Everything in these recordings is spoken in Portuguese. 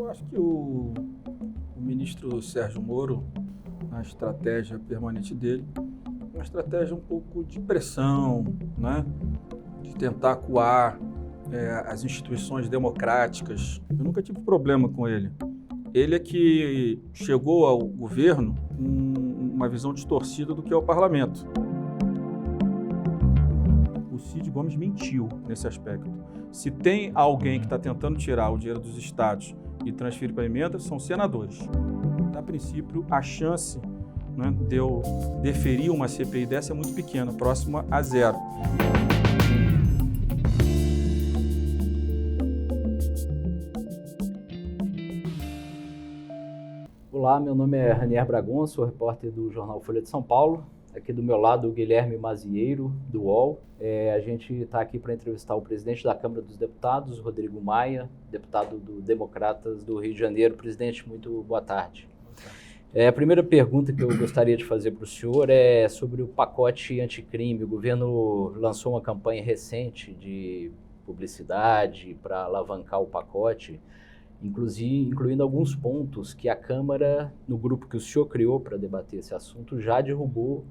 Eu acho que o ministro Sérgio Moro, a estratégia permanente dele, é uma estratégia um pouco de pressão, né? De tentar acuar as instituições democráticas. Eu nunca tive problema com ele. Ele é que chegou ao governo com uma visão distorcida do que é o parlamento. O Cid Gomes mentiu nesse aspecto. Se tem alguém que está tentando tirar o dinheiro dos estados e transferir para a emenda, são senadores. A princípio, a chance, né, de eu deferir uma CPI dessa é muito pequena, próxima a zero. Olá, meu nome é Ranier Bragon, sou repórter do jornal Folha de São Paulo. Aqui do meu lado, o Guilherme Mazieiro, do UOL. A gente está aqui para entrevistar o presidente da Câmara dos Deputados, Rodrigo Maia, deputado do Democratas do Rio de Janeiro. Presidente, muito boa tarde. A primeira pergunta que eu gostaria de fazer para o senhor é sobre o pacote anticrime. O governo lançou uma campanha recente de publicidade para alavancar o pacote, incluindo alguns pontos que a Câmara, no grupo que o senhor criou para debater esse assunto, já derrubou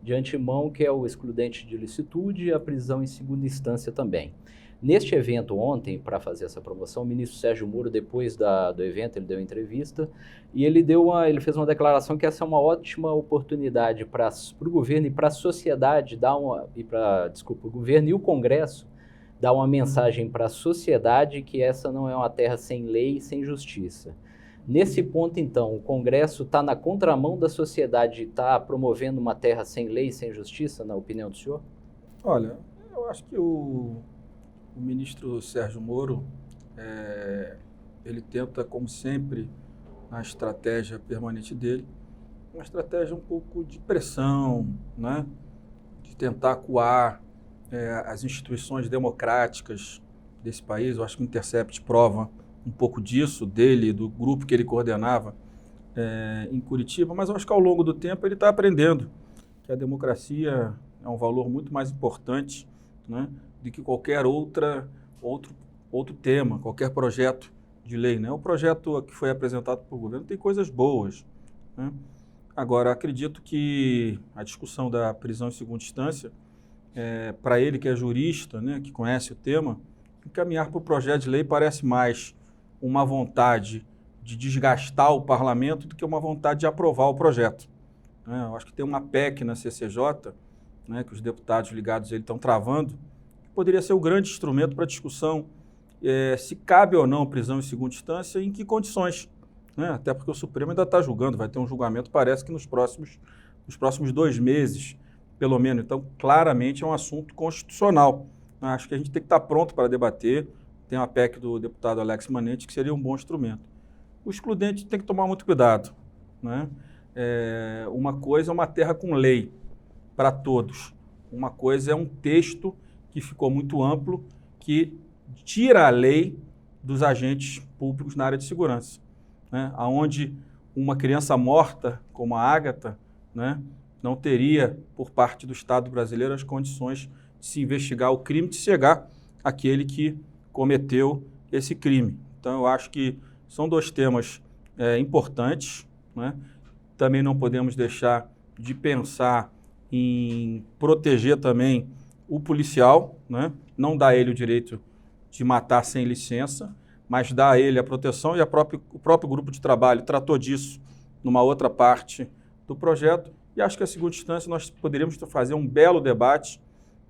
de antemão, que é o excludente de ilicitude e a prisão em segunda instância também. Neste evento ontem, para fazer essa promoção, o ministro Sérgio Moro, depois do evento, ele deu entrevista e ele fez uma declaração que essa é uma ótima oportunidade para o governo e para a sociedade, o governo e o Congresso, dar uma mensagem para a sociedade que essa não é uma terra sem lei e sem justiça. Nesse ponto, então, o Congresso está na contramão da sociedade e está promovendo uma terra sem lei e sem justiça, na opinião do senhor? Olha, eu acho que o ministro Sérgio Moro, ele tenta, como sempre, na estratégia permanente dele, uma estratégia um pouco de pressão, né? De tentar acuar as instituições democráticas desse país. Eu acho que o Intercept prova um pouco disso, dele, do grupo que ele coordenava em Curitiba, mas eu acho que ao longo do tempo ele está aprendendo que a democracia é um valor muito mais importante, né, do que qualquer outro tema, qualquer projeto de lei, né? O projeto que foi apresentado pelo governo tem coisas boas, né? Agora, acredito que a discussão da prisão em segunda instância, para ele que é jurista, né, que conhece o tema, encaminhar para o projeto de lei parece mais uma vontade de desgastar o parlamento do que uma vontade de aprovar o projeto, né? Eu acho que tem uma PEC na CCJ, né, que os deputados ligados a ele estão travando, que poderia ser o grande instrumento para discussão se cabe ou não prisão em segunda instância e em que condições, né? Até porque o Supremo ainda está julgando, vai ter um julgamento, parece que nos próximos 2 meses, pelo menos. Então, claramente é um assunto constitucional. Acho que a gente tem que estar pronto para debater. Tem uma PEC do deputado Alex Manente, que seria um bom instrumento. O excludente tem que tomar muito cuidado, né? Uma coisa é uma terra com lei para todos. Uma coisa é um texto que ficou muito amplo, que tira a lei dos agentes públicos na área de segurança, né? Onde uma criança morta, como a Ágata, né, não teria, por parte do Estado brasileiro, as condições de se investigar o crime, de chegar àquele que cometeu esse crime. Então, eu acho que são 2 temas importantes, né? Também não podemos deixar de pensar em proteger também o policial, né? Não dar a ele o direito de matar sem licença, mas dar a ele a proteção, e o próprio grupo de trabalho tratou disso numa outra parte do projeto. E acho que a segunda instância nós poderíamos fazer um belo debate,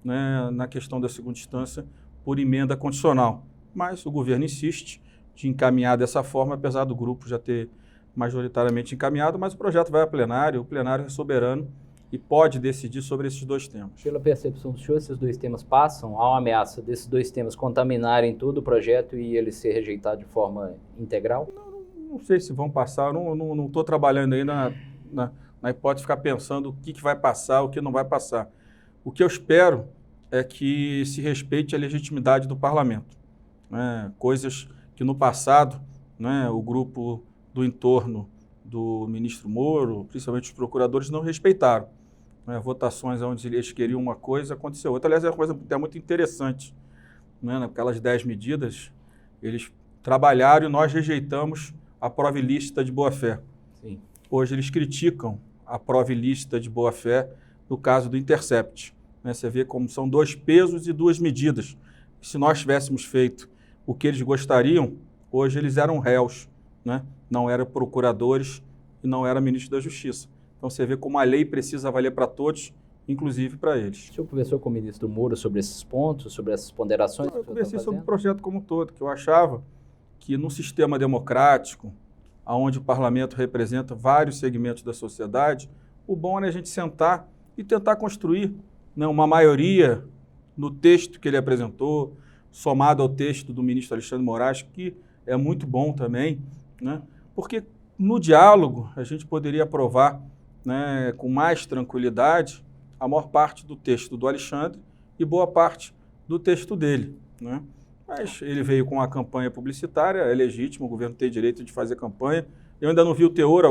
né, na questão da segunda instância por emenda condicional. Mas o governo insiste de encaminhar dessa forma, apesar do grupo já ter majoritariamente encaminhado, mas o projeto vai a plenário, o plenário é soberano e pode decidir sobre esses 2 temas. Pela percepção do senhor, esses 2 temas passam? Há uma ameaça desses 2 temas contaminarem todo o projeto e ele ser rejeitado de forma integral? Não sei se vão passar, não estou trabalhando aí na hipótese de ficar pensando o que vai passar, o que não vai passar. O que eu espero é que se respeite a legitimidade do parlamento, né? Coisas que no passado, né, o grupo do entorno do ministro Moro, principalmente os procuradores, não respeitaram, né? Votações onde eles queriam uma coisa, aconteceu outra. Aliás, é uma coisa até muito interessante, né? Naquelas 10 medidas, eles trabalharam e nós rejeitamos a prova ilícita de boa-fé. Sim. Hoje eles criticam a prova ilícita de boa-fé no caso do Intercept. Né? Você vê como são dois pesos e duas medidas. Se nós tivéssemos feito o que eles gostariam, hoje eles eram réus, né? Não eram procuradores e não eram ministros da Justiça. Então você vê como a lei precisa valer para todos, inclusive para eles. O senhor conversou com o ministro Moro sobre esses pontos, sobre essas ponderações? Eu conversei sobre o projeto como um todo, que eu achava que num sistema democrático, onde o parlamento representa vários segmentos da sociedade, o bom é a gente sentar e tentar construir, né, uma maioria no texto que ele apresentou, somado ao texto do ministro Alexandre de Moraes, que é muito bom também, né, porque no diálogo a gente poderia aprovar, né, com mais tranquilidade a maior parte do texto do Alexandre e boa parte do texto dele, né? Mas ele veio com a campanha publicitária, é legítimo, o governo tem direito de fazer campanha. Eu ainda não vi o teor,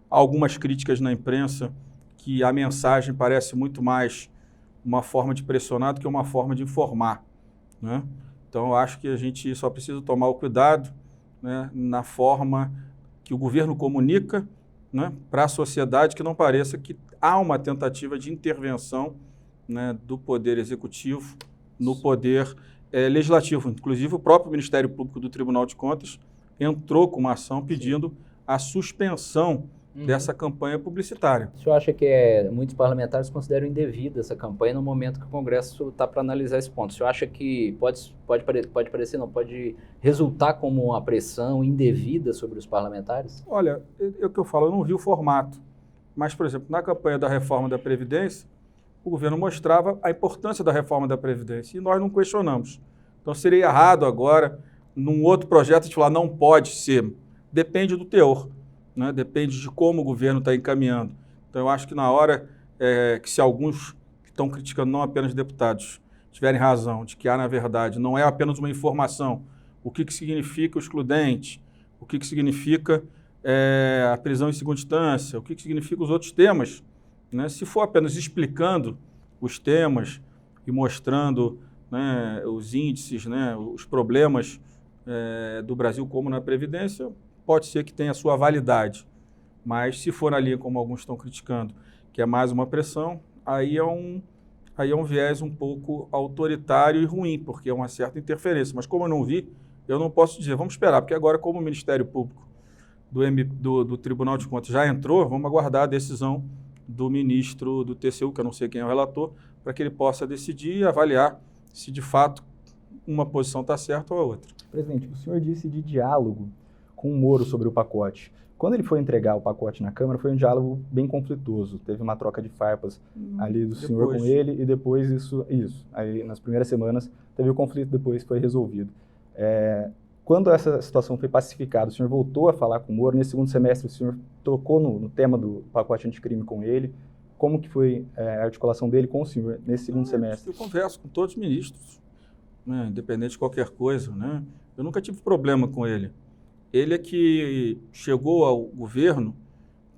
algumas críticas na imprensa, que a mensagem parece muito mais uma forma de pressionar do que uma forma de informar, né? Então, eu acho que a gente só precisa tomar o cuidado, né, na forma que o governo comunica, né, para a sociedade, que não pareça que há uma tentativa de intervenção, né, do Poder Executivo no Poder Legislativo. Inclusive, o próprio Ministério Público do Tribunal de Contas entrou com uma ação pedindo a suspensão dessa campanha publicitária. O senhor acha que muitos parlamentares consideram indevida essa campanha no momento que o Congresso está para analisar esse ponto? O senhor acha que pode resultar como uma pressão indevida sobre os parlamentares? Olha, é o que eu falo, eu não vi o formato. Mas, por exemplo, na campanha da reforma da Previdência, o governo mostrava a importância da reforma da Previdência e nós não questionamos. Então, seria errado agora, num outro projeto, a gente falar não pode ser. Depende do teor, né? Depende de como o governo está encaminhando. Então, eu acho que na hora que se alguns que estão criticando, não apenas deputados, tiverem razão de que há, na verdade, não é apenas uma informação, o que significa o excludente, o que significa a prisão em segunda instância, o que significa os outros temas, né? Se for apenas explicando os temas e mostrando, né, os índices, né, os problemas do Brasil como na Previdência, pode ser que tenha a sua validade. Mas se for ali, como alguns estão criticando, que é mais uma pressão, aí é um viés um pouco autoritário e ruim, porque é uma certa interferência. Mas como eu não vi, eu não posso dizer, vamos esperar, porque agora como o Ministério Público do Tribunal de Contas já entrou, vamos aguardar a decisão do ministro do TCU, que eu não sei quem é o relator, para que ele possa decidir e avaliar se de fato uma posição está certa ou a outra. Presidente, o senhor disse de diálogo com o Moro sobre o pacote. Quando ele foi entregar o pacote na Câmara, foi um diálogo bem conflituoso. Teve uma troca de farpas ali do senhor com ele e depois isso. Aí nas primeiras semanas teve o conflito, depois foi resolvido. Quando essa situação foi pacificada, o senhor voltou a falar com o Moro. Nesse segundo semestre, o senhor tocou no tema do pacote anticrime com ele. Como que foi a articulação dele com o senhor nesse segundo semestre? Eu converso com todos os ministros, né, independente de qualquer coisa, né? Eu nunca tive problema com ele. Ele é que chegou ao governo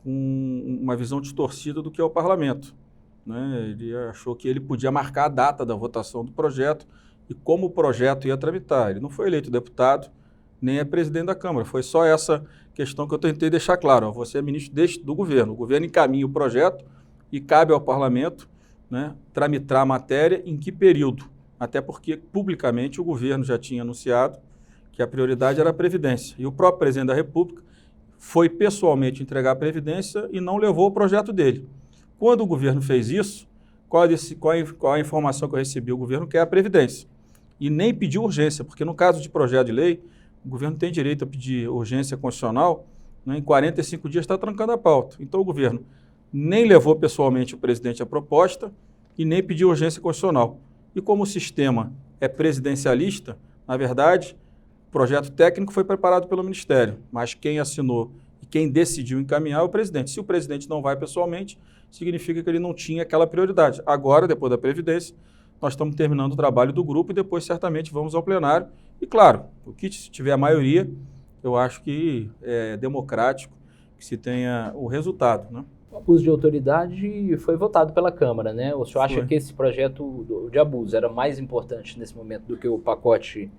com uma visão distorcida do que é o parlamento, né? Ele achou que ele podia marcar a data da votação do projeto e como o projeto ia tramitar. Ele não foi eleito deputado, nem é presidente da Câmara. Foi só essa questão que eu tentei deixar claro. Você é ministro do governo. O governo encaminha o projeto e cabe ao parlamento, né, tramitar a matéria em que período. Até porque, publicamente, o governo já tinha anunciado que a prioridade era a Previdência. E o próprio presidente da República foi pessoalmente entregar a Previdência e não levou o projeto dele. Quando o governo fez isso, qual a informação que eu recebi? O governo quer a Previdência. E nem pediu urgência, porque no caso de projeto de lei, o governo tem direito a pedir urgência constitucional, né, em 45 dias está trancando a pauta. Então o governo nem levou pessoalmente o presidente a proposta e nem pediu urgência constitucional. E como o sistema é presidencialista, na verdade, o projeto técnico foi preparado pelo Ministério, mas quem assinou e quem decidiu encaminhar é o presidente. Se o presidente não vai pessoalmente, significa que ele não tinha aquela prioridade. Agora, depois da Previdência, nós estamos terminando o trabalho do grupo e depois certamente vamos ao plenário. E claro, o que se tiver a maioria, eu acho que é democrático que se tenha o resultado, né? O abuso de autoridade foi votado pela Câmara, né? O senhor acha que esse projeto de abuso era mais importante nesse momento do que o pacote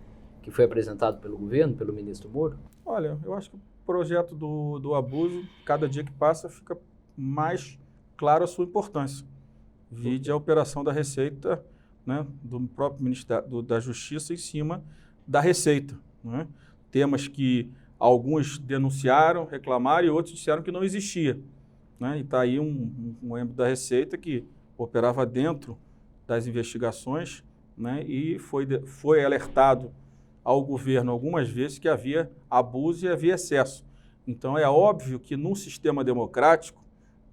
que foi apresentado pelo governo, pelo ministro Moro? Olha, eu acho que o projeto do abuso, cada dia que passa, fica mais claro a sua importância. Vide a operação da Receita, né, do próprio Ministério da Justiça em cima da Receita. Né? Temas que alguns denunciaram, reclamaram e outros disseram que não existia. Né? E está aí um membro da Receita que operava dentro das investigações, né, e foi alertado ao governo algumas vezes que havia abuso e havia excesso. Então, é óbvio que num sistema democrático,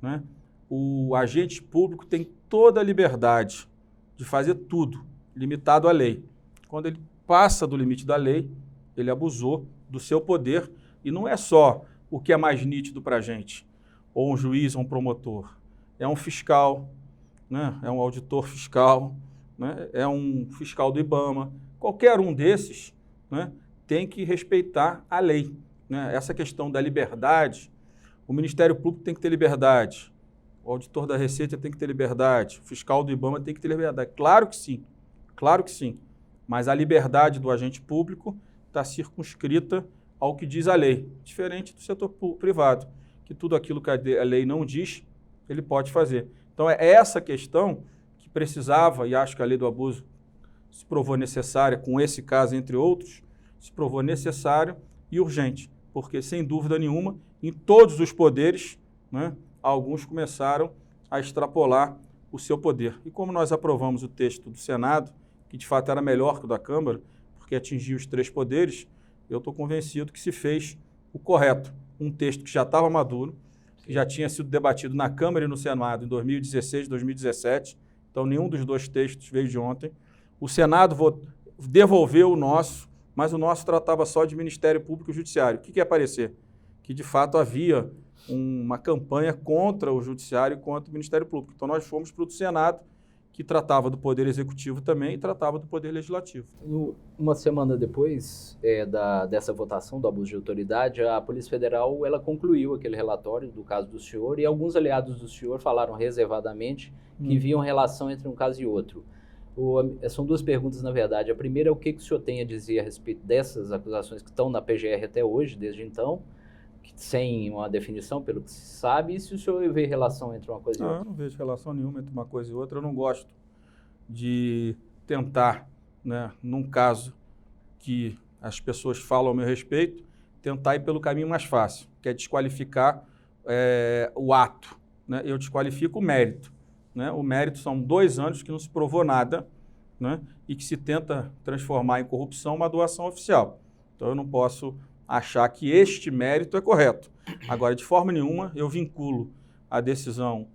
né, o agente público tem toda a liberdade de fazer tudo, limitado à lei. Quando ele passa do limite da lei, ele abusou do seu poder, e não é só o que é mais nítido para a gente, ou um juiz ou um promotor, é um fiscal, né, é um auditor fiscal, né, é um fiscal do IBAMA, qualquer um desses, né, tem que respeitar a lei. Né? Essa questão da liberdade, o Ministério Público tem que ter liberdade, o auditor da Receita tem que ter liberdade, o fiscal do IBAMA tem que ter liberdade. Claro que sim, mas a liberdade do agente público está circunscrita ao que diz a lei, diferente do setor privado, que tudo aquilo que a lei não diz, ele pode fazer. Então, é essa questão que precisava, e acho que a lei do abuso se provou necessária, com esse caso, entre outros, se provou necessário e urgente, porque, sem dúvida nenhuma, em todos os poderes, né, alguns começaram a extrapolar o seu poder. E como nós aprovamos o texto do Senado, que de fato era melhor que o da Câmara, porque atingia os 3 poderes, eu estou convencido que se fez o correto. Um texto que já estava maduro, que já tinha sido debatido na Câmara e no Senado em 2016, 2017, então nenhum dos 2 textos veio de ontem. O Senado devolveu o nosso, mas o nosso tratava só de Ministério Público e Judiciário. O que ia aparecer? Que de fato havia uma campanha contra o Judiciário e contra o Ministério Público. Então nós fomos para o Senado, que tratava do Poder Executivo também e tratava do Poder Legislativo. Uma semana depois dessa votação do abuso de autoridade, a Polícia Federal ela concluiu aquele relatório do caso do senhor, e alguns aliados do senhor falaram reservadamente que viam relação entre um caso e outro. São 2 perguntas, na verdade. A primeira é o que o senhor tem a dizer a respeito dessas acusações que estão na PGR até hoje, desde então, sem uma definição, pelo que se sabe, e se o senhor vê relação entre uma coisa e outra? Eu não vejo relação nenhuma entre uma coisa e outra. Eu não gosto de tentar, né, num caso que as pessoas falam ao meu respeito, tentar ir pelo caminho mais fácil, que é desqualificar o ato. Né? Eu desqualifico o mérito. Né? O mérito são 2 anos que não se provou nada, né, e que se tenta transformar em corrupção uma doação oficial. Então, eu não posso achar que este mérito é correto. Agora, de forma nenhuma, eu vinculo a decisão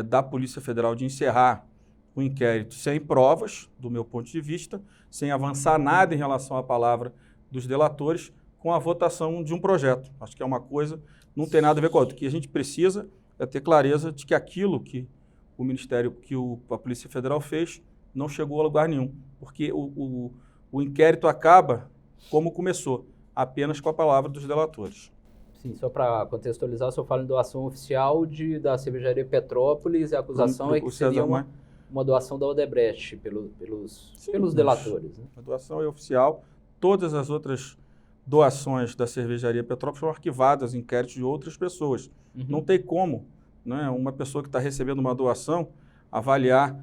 da Polícia Federal de encerrar o inquérito sem provas, do meu ponto de vista, sem avançar nada em relação à palavra dos delatores, com a votação de um projeto. Acho que é uma coisa, não tem nada a ver com a outra. O que a gente precisa é ter clareza de que aquilo que o Ministério, que a Polícia Federal fez, não chegou a lugar nenhum, porque o inquérito acaba como começou, apenas com a palavra dos delatores. Sim, só para contextualizar, o senhor fala em doação oficial da cervejaria Petrópolis, e a acusação é que seria uma doação da Odebrecht pelos delatores. Né? A doação é oficial. Todas as outras doações da cervejaria Petrópolis foram arquivadas em inquéritos de outras pessoas. Uhum. Não tem como, né, uma pessoa que está recebendo uma doação avaliar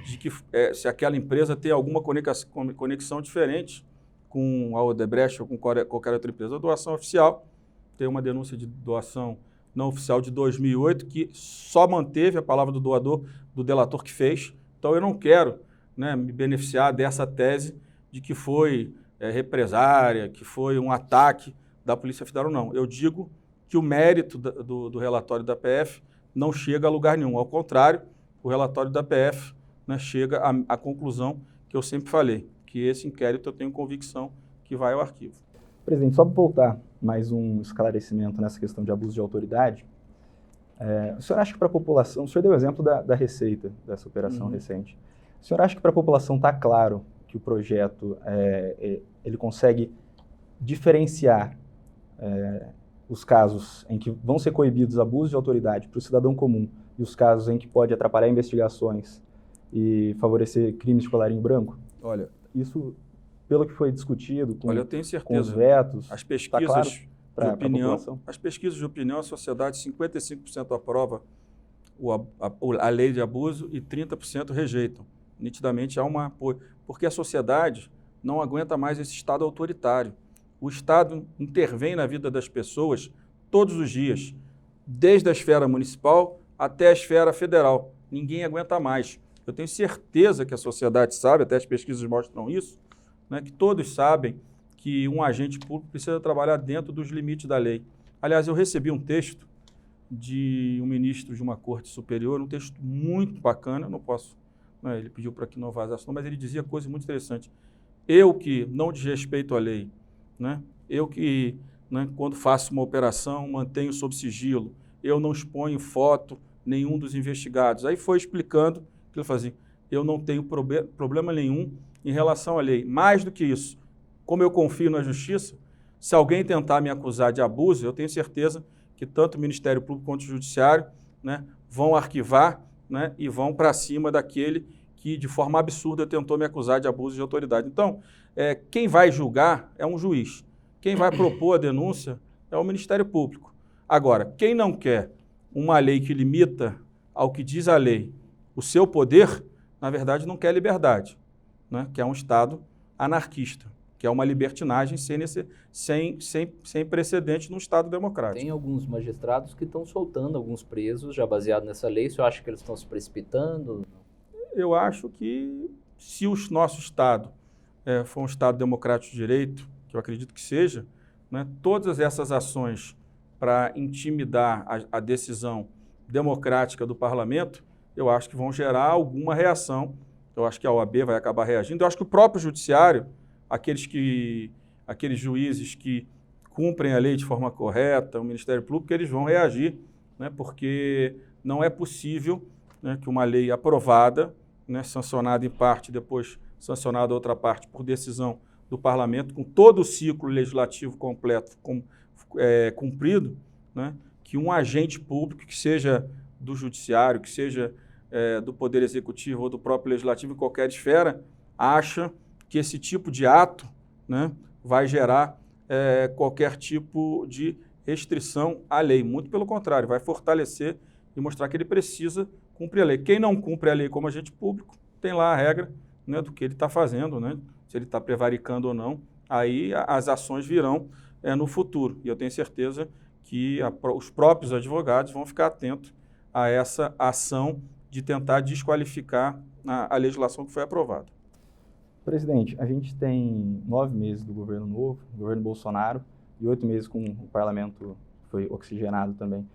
de que, se aquela empresa tem alguma conexão diferente com a Odebrecht ou com qualquer outra empresa. A doação oficial, tem uma denúncia de doação não oficial de 2008 que só manteve a palavra do doador, do delator que fez. Então, eu não quero, né, me beneficiar dessa tese de que foi represária, que foi um ataque da Polícia Federal, não. Eu digo que o mérito do relatório da PF não chega a lugar nenhum. Ao contrário, o relatório da PF, né, chega à conclusão que eu sempre falei, que esse inquérito eu tenho convicção que vai ao arquivo. Presidente, só para voltar mais um esclarecimento nessa questão de abuso de autoridade, o senhor acha que para a população, o senhor deu o exemplo da Receita, dessa operação recente, o senhor acha que para a população está claro que o projeto ele consegue diferenciar os casos em que vão ser coibidos abusos de autoridade para o cidadão comum e os casos em que pode atrapalhar investigações e favorecer crimes de colarinho branco? Olha, isso pelo que foi discutido, com, olha, eu tenho com os certeza, vetos, as tá pesquisas claro de para a opinião, população? as pesquisas de opinião, a sociedade 55% aprova a lei de abuso e 30% rejeitam. Nitidamente há uma apoio, porque a sociedade não aguenta mais esse Estado autoritário. O Estado intervém na vida das pessoas todos os dias, desde a esfera municipal até a esfera federal. Ninguém aguenta mais. Eu tenho certeza que a sociedade sabe, até as pesquisas mostram isso, né, que todos sabem que um agente público precisa trabalhar dentro dos limites da lei. Aliás, eu recebi um texto de um ministro de uma corte superior, um texto muito bacana, não posso, né, ele pediu para que não vazasse, mas ele dizia coisas muito interessantes. Eu que não desrespeito a lei, né, eu que, né, quando faço uma operação, mantenho sob sigilo, eu não exponho foto nenhum dos investigados. Aí foi explicando que ele fazia, eu não tenho problema nenhum em relação à lei. Mais do que isso, como eu confio na justiça, se alguém tentar me acusar de abuso, eu tenho certeza que tanto o Ministério Público quanto o Judiciário, né, vão arquivar, né, e vão para cima daquele que, de forma absurda, tentou me acusar de abuso de autoridade. Então, quem vai julgar é um juiz. Quem vai propor a denúncia é o Ministério Público. Agora, quem não quer uma lei que limita ao que diz a lei o seu poder, na verdade, não quer liberdade, né, que é um Estado anarquista, que é uma libertinagem sem precedente num Estado democrático. Tem alguns magistrados que estão soltando alguns presos já baseado nessa lei. Você acha que eles estão se precipitando? Eu acho que se o nosso Estado for um Estado democrático de direito, que eu acredito que seja, né, todas essas ações para intimidar a decisão democrática do parlamento, eu acho que vão gerar alguma reação. Eu acho que a OAB vai acabar reagindo. Eu acho que o próprio judiciário, aqueles juízes que cumprem a lei de forma correta, o Ministério Público, eles vão reagir, né, porque não é possível, né, que uma lei aprovada, né, sancionada em parte, depois sancionada outra parte por decisão do parlamento, com todo o ciclo legislativo completo cumprido, né, que um agente público, que seja do judiciário, que seja do Poder Executivo ou do próprio Legislativo, em qualquer esfera, acha que esse tipo de ato, né, vai gerar qualquer tipo de restrição à lei. Muito pelo contrário, vai fortalecer e mostrar que ele precisa cumprir a lei. Quem não cumpre a lei como agente público, tem lá a regra, né, do que ele está fazendo, né, se ele está prevaricando ou não, aí as ações virão no futuro. E eu tenho certeza que os próprios advogados vão ficar atentos a essa ação de tentar desqualificar a legislação que foi aprovada. Presidente, a gente tem 9 meses do governo novo, governo Bolsonaro, e 8 meses com o parlamento que foi oxigenado também.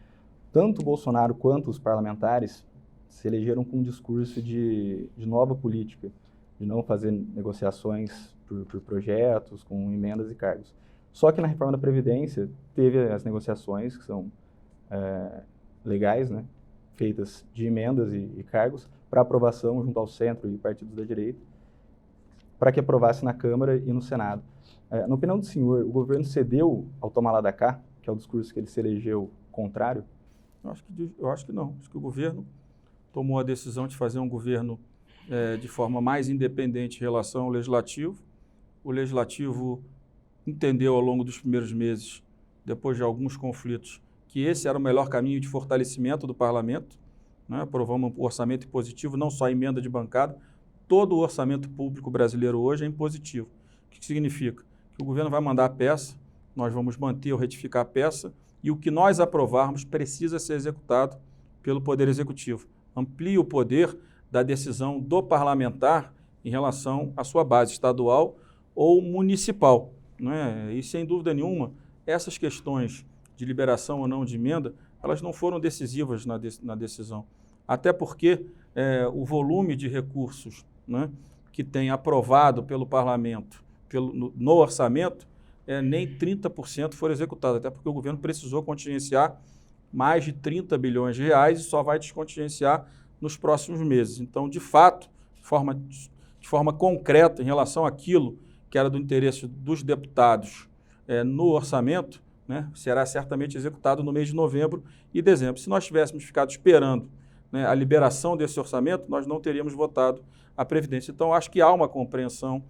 Tanto o Bolsonaro quanto os parlamentares se elegeram com um discurso de nova política, de não fazer negociações por projetos, com emendas e cargos. Só que na reforma da Previdência teve as negociações, que são legais, né, feitas de emendas e cargos, para aprovação junto ao centro e partidos da direita, para que aprovasse na Câmara e no Senado. Na opinião do senhor, o governo cedeu ao toma lá da cá, que é o discurso que ele se elegeu contrário? Eu acho que não. Acho que o governo tomou a decisão de fazer um governo de forma mais independente em relação ao Legislativo. O Legislativo entendeu ao longo dos primeiros meses, depois de alguns conflitos, que esse era o melhor caminho de fortalecimento do parlamento, né? Aprovamos um orçamento impositivo, não só a emenda de bancada, todo o orçamento público brasileiro hoje é impositivo. O que significa? Que o governo vai mandar a peça, nós vamos manter ou retificar a peça, e o que nós aprovarmos precisa ser executado pelo Poder Executivo. Amplia o poder da decisão do parlamentar em relação à sua base estadual ou municipal, né? E, sem dúvida nenhuma, essas questões de liberação ou não de emenda, elas não foram decisivas na decisão. Até porque o volume de recursos, né, que tem aprovado pelo parlamento no orçamento, nem 30% foram executados, até porque o governo precisou contingenciar mais de 30 bilhões de reais e só vai descontingenciar nos próximos meses. Então, de fato, de forma concreta, em relação àquilo que era do interesse dos deputados no orçamento, né, será certamente executado no mês de novembro e dezembro. Se nós tivéssemos ficado esperando, né, a liberação desse orçamento, nós não teríamos votado a Previdência. Então, acho que há uma compreensão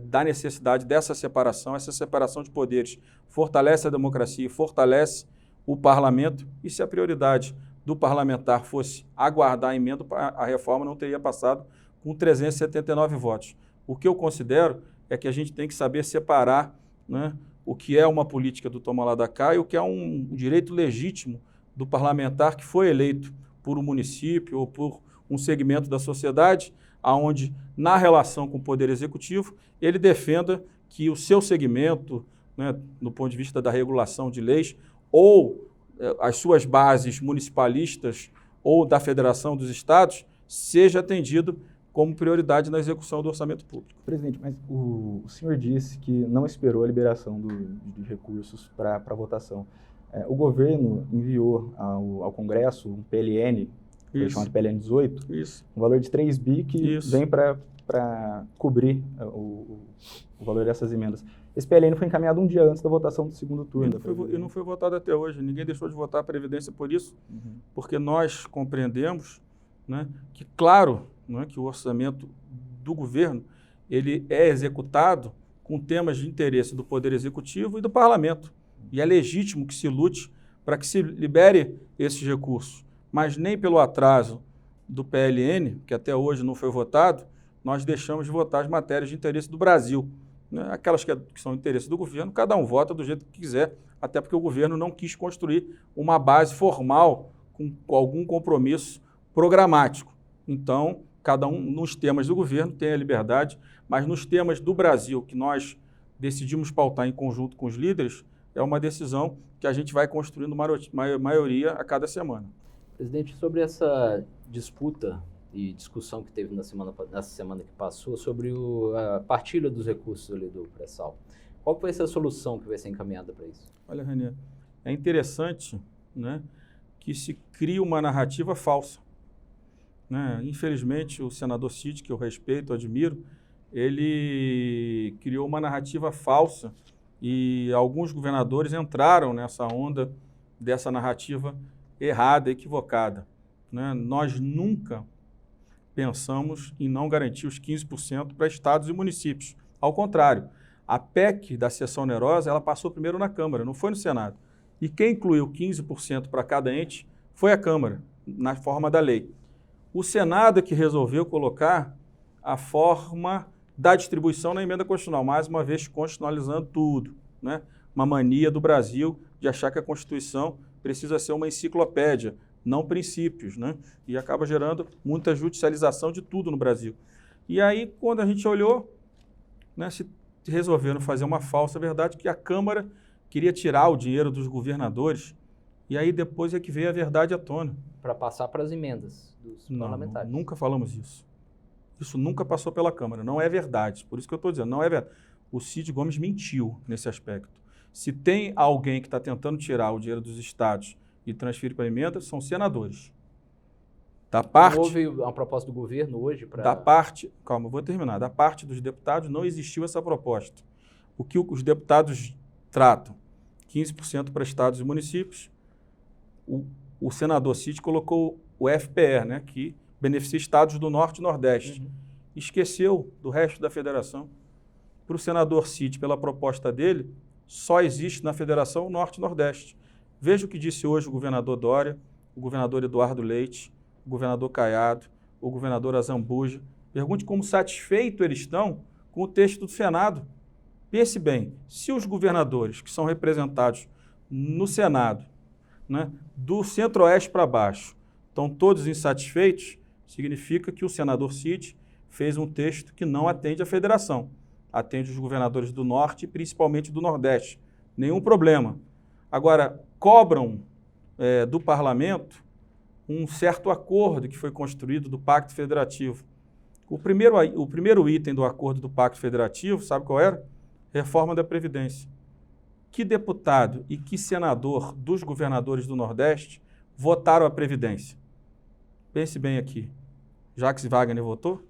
da necessidade dessa separação. Essa separação de poderes fortalece a democracia, fortalece o parlamento, e se a prioridade do parlamentar fosse aguardar a emenda, a reforma não teria passado com 379 votos. O que eu considero é que a gente tem que saber separar, né, o que é uma política do toma lá da cá e o que é um direito legítimo do parlamentar que foi eleito por um município ou por um segmento da sociedade, aonde, na relação com o Poder Executivo, ele defenda que o seu segmento, né, no ponto de vista da regulação de leis, ou as suas bases municipalistas ou da Federação dos Estados, seja atendido como prioridade na execução do orçamento público. Presidente, mas o senhor disse que não esperou a liberação de recursos para votação. O governo enviou ao Congresso um PLN, que foi chamado PLN 18, um valor de 3 bi que vem para cobrir o valor dessas emendas. Esse PLN foi encaminhado um dia antes da votação do segundo turno. E não foi votado até hoje. Ninguém deixou de votar a Previdência por isso, porque nós compreendemos, né, que, claro, né, que o orçamento do governo ele é executado com temas de interesse do Poder Executivo e do Parlamento. E é legítimo que se lute para que se libere esses recursos. Mas nem pelo atraso do PLN, que até hoje não foi votado, nós deixamos de votar as matérias de interesse do Brasil. Aquelas que são interesse do governo, cada um vota do jeito que quiser, até porque o governo não quis construir uma base formal com algum compromisso programático. Então, cada um, nos temas do governo, tem a liberdade, mas nos temas do Brasil, que nós decidimos pautar em conjunto com os líderes, é uma decisão que a gente vai construindo maioria a cada semana. Presidente, sobre essa disputa e discussão que teve nessa semana que passou sobre a partilha dos recursos ali do pré-sal, qual vai ser a solução que vai ser encaminhada para isso? Olha, René, é interessante, né, que se cria uma narrativa falsa. Né? Infelizmente, o senador Cid, que eu respeito, admiro, ele criou uma narrativa falsa e alguns governadores entraram nessa onda dessa narrativa errada, equivocada. Né? Nós nunca pensamos em não garantir os 15% para estados e municípios. Ao contrário, a PEC da sessão onerosa, ela passou primeiro na Câmara, não foi no Senado. E quem incluiu 15% para cada ente foi a Câmara, na forma da lei. O Senado é que resolveu colocar a forma da distribuição na emenda constitucional, mais uma vez constitucionalizando tudo. Né? Uma mania do Brasil de achar que a Constituição precisa ser uma enciclopédia, não princípios, né? E acaba gerando muita judicialização de tudo no Brasil. E aí, quando a gente olhou, né, se resolveram fazer uma falsa verdade, que a Câmara queria tirar o dinheiro dos governadores, e aí depois é que veio a verdade à tona. Para passar para as emendas dos parlamentares. Nunca falamos isso. Isso nunca passou pela Câmara, não é verdade. Por isso que eu estou dizendo, não é verdade. O Cid Gomes mentiu nesse aspecto. Se tem alguém que está tentando tirar o dinheiro dos estados e transferir para a emenda, são senadores. Não houve uma proposta do governo hoje para... Calma, eu vou terminar. Da parte dos deputados não existiu essa proposta. O que os deputados tratam? 15% para estados e municípios. O senador Cid colocou o FPE, né, que beneficia estados do Norte e Nordeste. Esqueceu do resto da federação. Para o senador Cid, pela proposta dele, só existe na federação o Norte e Nordeste. Veja o que disse hoje o governador Dória, o governador Eduardo Leite, o governador Caiado, o governador Azambuja. Pergunte como satisfeitos eles estão com o texto do Senado. Pense bem, se os governadores que são representados no Senado, né, do centro-oeste para baixo, estão todos insatisfeitos, significa que o senador Cid fez um texto que não atende à federação, atende os governadores do Norte e principalmente do Nordeste. Nenhum problema. Agora, cobram do parlamento um certo acordo que foi construído do Pacto Federativo. O primeiro item do acordo do Pacto Federativo, sabe qual era? Reforma da Previdência. Que deputado e que senador dos governadores do Nordeste votaram a Previdência? Pense bem aqui. Jacques Wagner votou?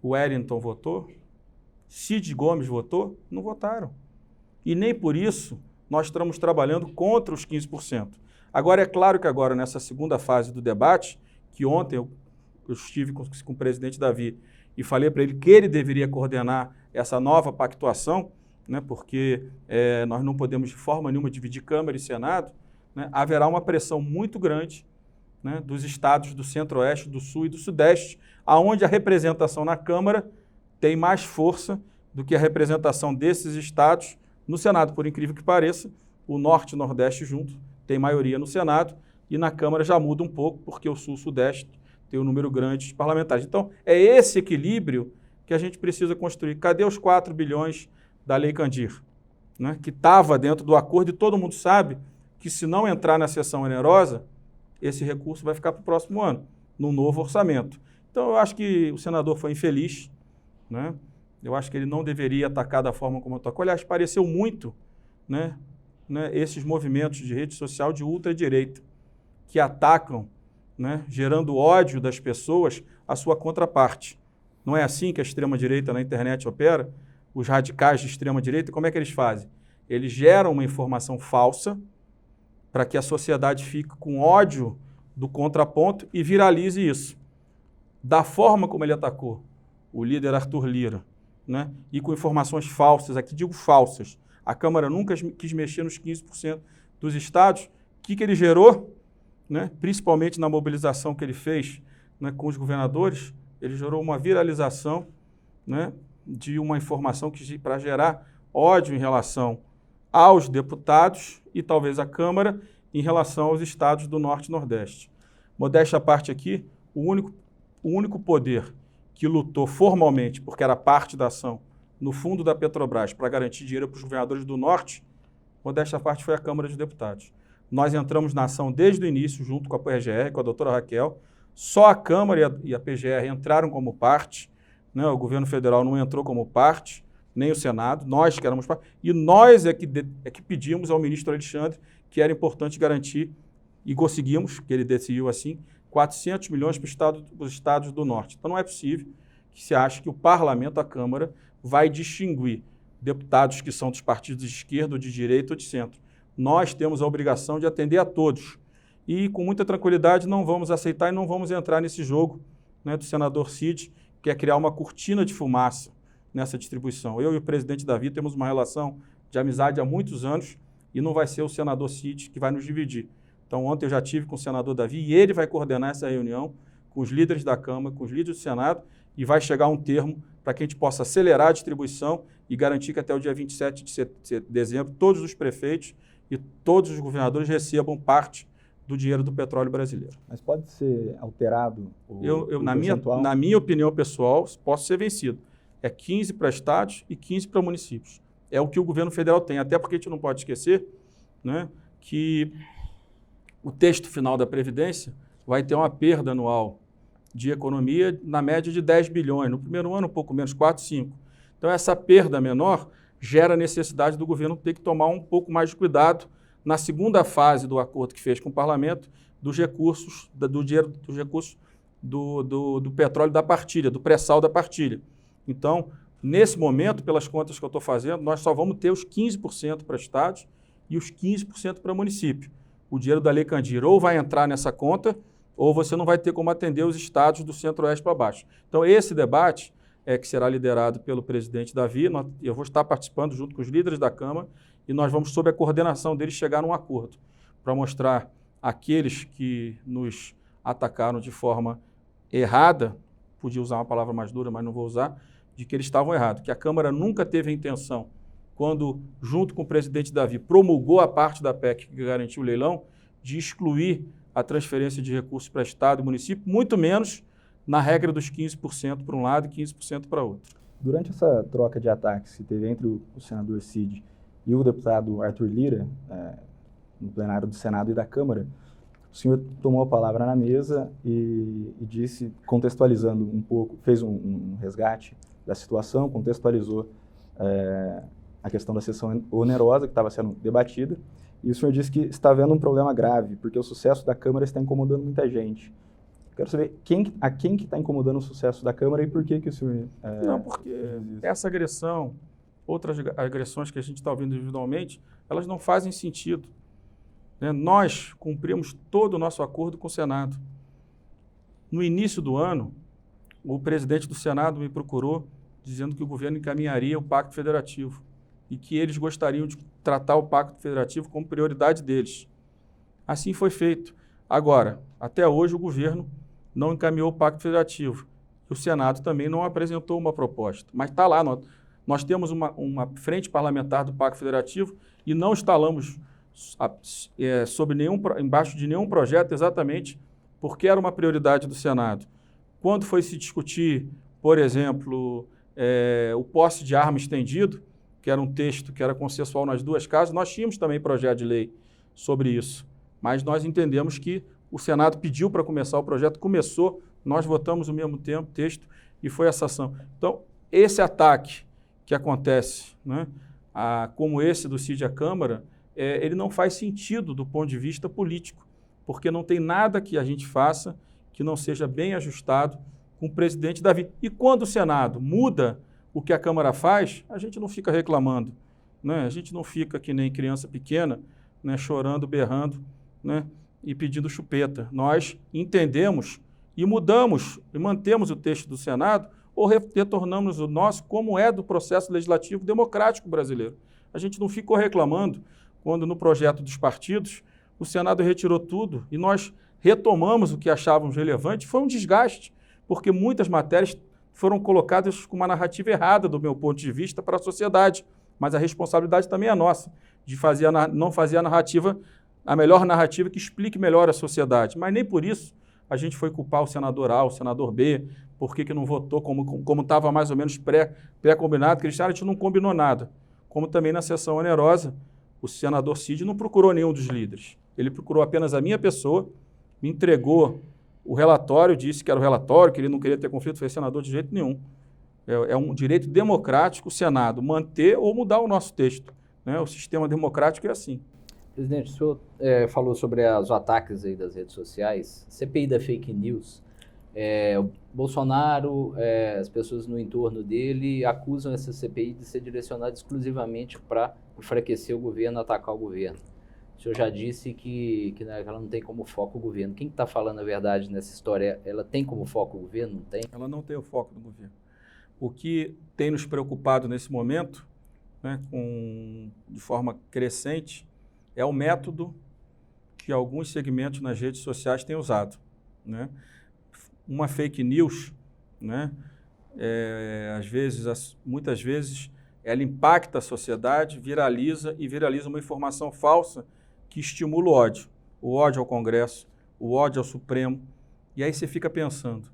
O Wellington votou? Cid Gomes votou? Não votaram. E nem por isso nós estamos trabalhando contra os 15%. Agora, é claro que agora, nessa segunda fase do debate, que ontem eu estive com o presidente Davi e falei para ele que ele deveria coordenar essa nova pactuação, né, porque nós não podemos de forma nenhuma dividir Câmara e Senado, né, haverá uma pressão muito grande, né, dos estados do Centro-Oeste, do Sul e do Sudeste, aonde a representação na Câmara tem mais força do que a representação desses estados no Senado. Por incrível que pareça, o Norte e Nordeste junto tem maioria no Senado e na Câmara já muda um pouco, porque o Sul e o Sudeste tem um número grande de parlamentares. Então, é esse equilíbrio que a gente precisa construir. Cadê os 4 bilhões da Lei Candir, né, que estava dentro do acordo, e todo mundo sabe que se não entrar na sessão onerosa, esse recurso vai ficar para o próximo ano, no novo orçamento. Então, eu acho que o senador foi infeliz, né? Eu acho que ele não deveria atacar da forma como atacou. Aliás, pareceu muito, né, esses movimentos de rede social de ultradireita, que atacam, né, gerando ódio das pessoas à sua contraparte. Não é assim que a extrema-direita na internet opera? Os radicais de extrema-direita, como é que eles fazem? Eles geram uma informação falsa para que a sociedade fique com ódio do contraponto e viralize isso. Da forma como ele atacou o líder Arthur Lira, né, e com informações falsas, aqui digo falsas, a Câmara nunca quis mexer nos 15% dos estados, o que ele gerou? Né, principalmente na mobilização que ele fez, né, com os governadores, ele gerou uma viralização, né, de uma informação que para gerar ódio em relação aos deputados e talvez à Câmara em relação aos estados do Norte e Nordeste. Modéstia à parte aqui, o único poder que lutou formalmente, porque era parte da ação, no fundo da Petrobras, para garantir dinheiro para os governadores do Norte, modéstia à parte, foi a Câmara de Deputados. Nós entramos na ação desde o início, junto com a PGR, com a doutora Raquel. Só a Câmara e a PGR entraram como parte, né? O governo federal não entrou como parte, nem o Senado, nós que éramos parte. E nós é que pedimos ao ministro Alexandre que era importante garantir, e conseguimos, que ele decidiu assim, 400 milhões para os estados do Norte. Então não é possível que se ache que o parlamento, a Câmara, vai distinguir deputados que são dos partidos de esquerda, ou de direita ou de centro. Nós temos a obrigação de atender a todos. E, com muita tranquilidade, não vamos aceitar e não vamos entrar nesse jogo, né, do senador Cid, que é criar uma cortina de fumaça nessa distribuição. Eu e o presidente Davi temos uma relação de amizade há muitos anos e não vai ser o senador Cid que vai nos dividir. Então, ontem eu já tive com o senador Davi e ele vai coordenar essa reunião com os líderes da Câmara, com os líderes do Senado, e vai chegar a um termo para que a gente possa acelerar a distribuição e garantir que até o dia 27 de dezembro todos os prefeitos e todos os governadores recebam parte do dinheiro do petróleo brasileiro. Mas pode ser alterado o percentual? Na minha opinião pessoal, posso ser vencido. É 15 para estados e 15 para municípios. É o que o governo federal tem, até porque a gente não pode esquecer, né, que o texto final da Previdência vai ter uma perda anual de economia na média de 10 bilhões. No primeiro ano, um pouco menos, 4, 5. Então, essa perda menor gera a necessidade do governo ter que tomar um pouco mais de cuidado na segunda fase do acordo que fez com o parlamento, dos recursos, do dinheiro, dos recursos do petróleo da partilha, do pré-sal da partilha. Então, nesse momento, pelas contas que eu estou fazendo, nós só vamos ter os 15% para estados e os 15% para município. O dinheiro da Lei Candir ou vai entrar nessa conta, ou você não vai ter como atender os estados do Centro-Oeste para baixo. Então, esse debate que será liderado pelo presidente Davi, eu vou estar participando junto com os líderes da Câmara, e nós vamos, sob a coordenação deles, chegar num acordo para mostrar àqueles que nos atacaram de forma errada, podia usar uma palavra mais dura, mas não vou usar, de que eles estavam errados, que a Câmara nunca teve a intenção, quando, junto com o presidente Davi, promulgou a parte da PEC que garantiu o leilão, de excluir a transferência de recursos para Estado e município, muito menos na regra dos 15% para um lado e 15% para outro. Durante essa troca de ataques que teve entre o senador Cid e o deputado Arthur Lira, no plenário do Senado e da Câmara, o senhor tomou a palavra na mesa e disse, contextualizando um pouco, fez um resgate da situação, contextualizou a questão da sessão onerosa que estava sendo debatida, e o senhor disse que está havendo um problema grave, porque o sucesso da Câmara está incomodando muita gente. Quero saber a quem que está incomodando o sucesso da Câmara e por que o senhor... Não, porque essa agressão, outras agressões que a gente está ouvindo individualmente, elas não fazem sentido. Né? Nós cumprimos todo o nosso acordo com o Senado. No início do ano, o presidente do Senado me procurou dizendo que o governo encaminharia o Pacto Federativo e que eles gostariam de tratar o Pacto Federativo como prioridade deles. Assim foi feito. Agora, até hoje o governo não encaminhou o Pacto Federativo. O Senado também não apresentou uma proposta. Mas está lá, nós temos uma frente parlamentar do Pacto Federativo e não instalamos embaixo de nenhum projeto exatamente porque era uma prioridade do Senado. Quando foi se discutir, por exemplo, o posse de arma estendido, que era um texto que era consensual nas duas casas, nós tínhamos também projeto de lei sobre isso. Mas nós entendemos que o Senado pediu para começar o projeto, começou, nós votamos o mesmo texto e foi essa ação. Então, esse ataque que acontece, né, como esse do Cid à Câmara, ele não faz sentido do ponto de vista político, porque não tem nada que a gente faça que não seja bem ajustado com o presidente Davi. E quando o Senado muda o que a Câmara faz, a gente não fica reclamando, né? A gente não fica que nem criança pequena, né, chorando, berrando, né, e pedindo chupeta. Nós entendemos e mudamos e mantemos o texto do Senado ou retornamos o nosso, como é do processo legislativo democrático brasileiro. A gente não ficou reclamando quando no projeto dos partidos o Senado retirou tudo e nós retomamos o que achávamos relevante. Foi um desgaste, porque muitas matérias foram colocadas com uma narrativa errada, do meu ponto de vista, para a sociedade. Mas a responsabilidade também é nossa, de não fazer a melhor narrativa que explique melhor a sociedade. Mas nem por isso a gente foi culpar o senador A, o senador B, por que não votou, como estava mais ou menos pré-combinado, que eles disseram, a gente não combinou nada. Como também na sessão onerosa, o senador Cid não procurou nenhum dos líderes. Ele procurou apenas a minha pessoa, me entregou o relatório, disse que era o relatório, que ele não queria ter conflito, foi senador de jeito nenhum. É um direito democrático o Senado manter ou mudar o nosso texto, né? O sistema democrático é assim. Presidente, o senhor falou sobre os ataques aí das redes sociais, CPI da fake news. O Bolsonaro, as pessoas no entorno dele acusam essa CPI de ser direcionada exclusivamente para enfraquecer o governo, atacar o governo. O senhor já disse que ela não tem como foco o governo. Quem está falando a verdade nessa história? Ela tem como foco o governo? Não tem? Ela não tem o foco do governo. O que tem nos preocupado nesse momento, né, de forma crescente, é o método que alguns segmentos nas redes sociais têm usado, né? Uma fake news, né, muitas vezes, ela impacta a sociedade, viraliza uma informação falsa que estimula o ódio ao Congresso, o ódio ao Supremo. E aí você fica pensando,